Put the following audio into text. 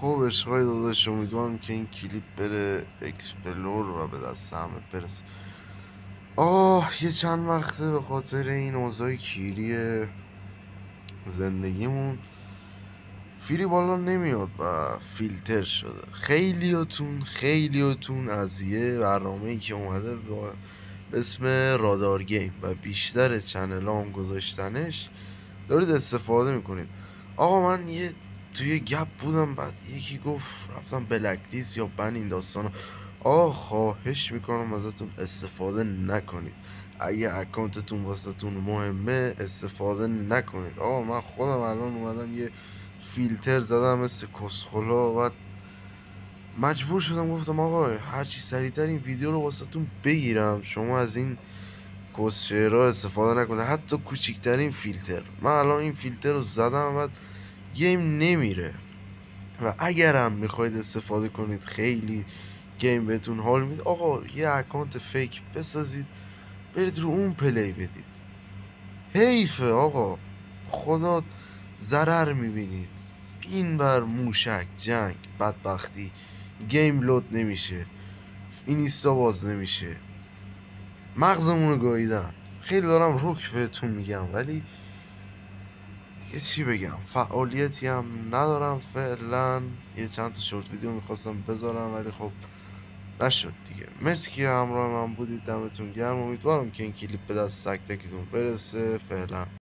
خب عشقای داداش، امیدوارم که این کلیپ بره اکسپلور و به دست همه برسه. یه چند وقته به خاطر این اوضاع کیری زندگیمون فیری بالا نمیاد و فیلتر شده. خیلیاتون از یه برنامه‌ای که اومده به اسم رادار گیم و بیشتر چنل هم گذاشتنش دارید استفاده میکنید. من توی گپ بودم، بعد یکی گفت رفتم بلک لیست یا بن این داستانا. خواهش میکنم ازتون استفاده نکنید. اگه اکانتتون واسهتون مهمه استفاده نکنید. من خودم الان اومدم یه فیلتر زدم مثل کسخلا، بعد مجبور شدم گفتم هرچی سریعتر این ویدیو رو واسهتون بگیرم، شما از این کسشعرها استفاده نکنه، حتی کوچکترین فیلتر. من الان این فیلتر رو زدم، بعد گیم نمیره. و اگرم میخواید استفاده کنید خیلی گیم بهتون حال میده، یه اکانت فیک بسازید، برید رو اون پلی بدید. حیفه خدا، ضرر میبینید. این بر موشک جنگ بدبختی، گیم لود نمیشه، اینستا باز نمیشه، مغزمونو گاییدن. خیلی دارم روک بهتون میگم، ولی یه چی بگم، فعالیتی هم ندارم فعلا. یه چند تا شورت ویدیو میخواستم بذارم ولی خب نشد دیگه. مرسی که همراه من بودید، دمتون گرم. امیدوارم که این کلیپ به دست تک تکتون برسه. فعلا